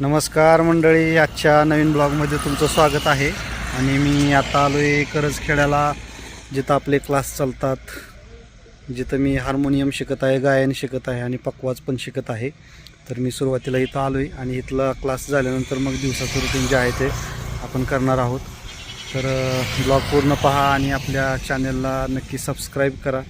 नमस्कार मंडळी, आजच्या नवीन ब्लॉगमध्ये तुमचं स्वागत आहे. आणि मी आता आलो आहे करजखेड्याला, जिथं आपले क्लास चालतात, जिथं मी हार्मोनियम शिकत आहे, गायन शिकत आहे आणि पखवाज पण शिकत आहे. तर मी सुरुवातीला इथं आलो आहे आणि इथला क्लास झाल्यानंतर मग दिवसाचं रुटीन जे आहे ते आपण करणार आहोत. तर ब्लॉग पूर्ण पहा आणि आपल्या चॅनलला नक्की सबस्क्राईब करा.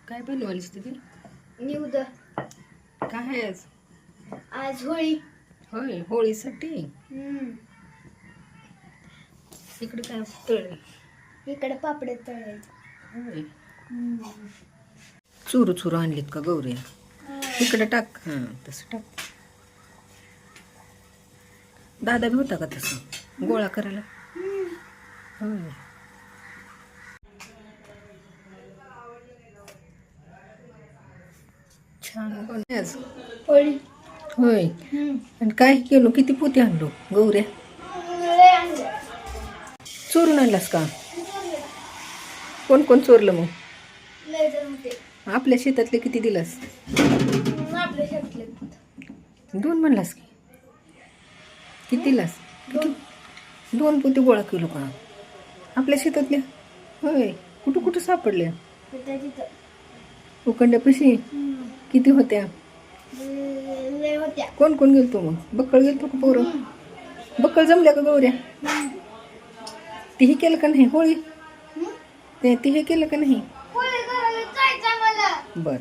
काय बनवालीस तिथे? निवद. काय आहे आज? आज होळी. होय, होळीसाठी. इकडे काय तळले? इकडे पापडे तळले. होय, चुरू चुरू आणलीत का गौऱ्या? इकडे टाक. हां, तसं टाक. दादा बी होता का तसं गोळा करायला? होय. छान बनली आज होळी. होय. आणि काय केलो? किती पोती आणलो गौऱ्या? चोरून आणलास का? कोण कोण चोरलं मग? आपल्या शेतातले किती दिलास? आपल्या शेतातले 2 म्हणलास की? किती दिलास? 2 पोती गोळा केलो का आपल्या शेतातल्या? होय. कुठं कुठं सापडल्या? उकंड्यापाशी किती होत्या? कोण कोण गेलतो मग? बक्कळ गेलतो का पोरं? बक्कळ जमल्या का गौऱ्या? तीही केलं का नाही होळी? ते हे केलं का नाही? बर.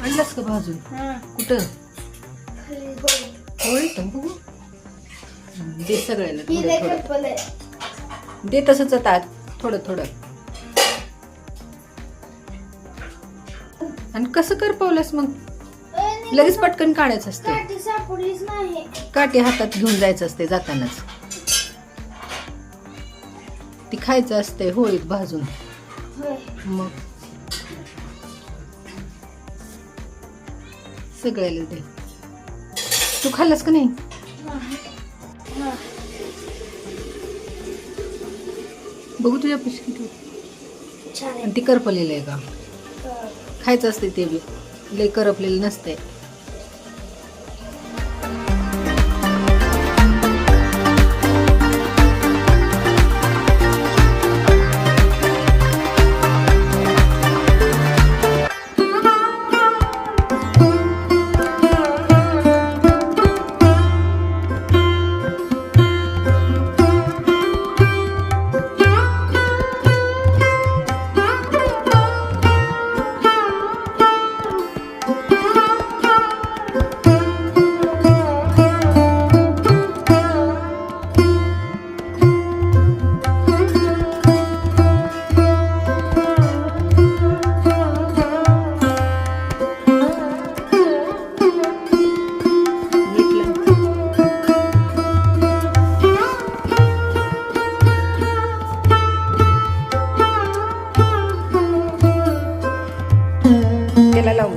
आणलास का भाजून? कुठं? होळी तर बघू दे सगळ्याला थोडं थोडं. दे तसंच आता थोडं थोडं. आणि कसं करपवलंस मग? लगेच पटकन काढायचं असते. काठी हातात घेऊन जायचं असते जातानाच. ती खायचं असते होळीत भाजून. मग सगळ्याला दे. तू खाल्लंस का नाही? बघू तुझ्या पैसे किती. आणि ती करपलेलं आहे का? खायचं असते ते बी, लय करपलेलं नसते.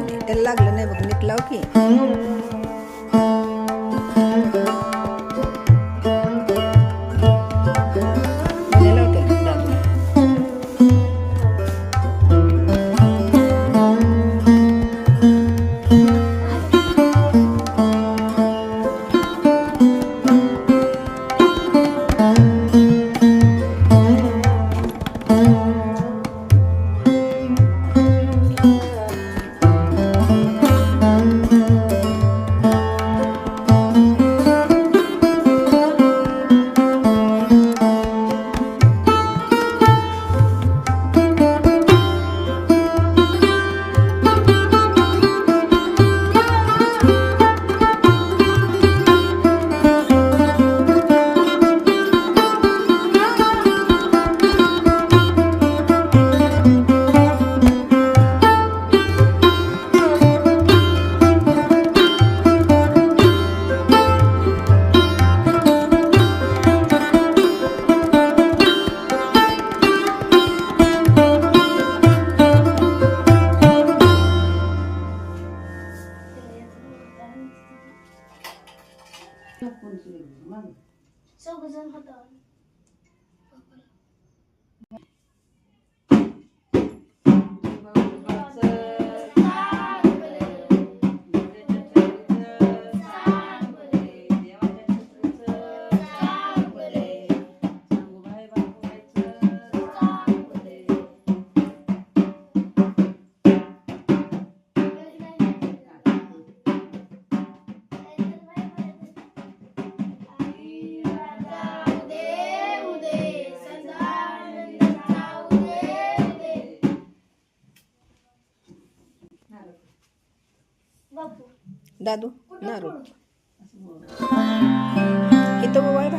ते त्याला लागलं नाही बघ, नीट लाव की. मला लावते दादू. चौघजण होता. दादू नारू इथं बाहेर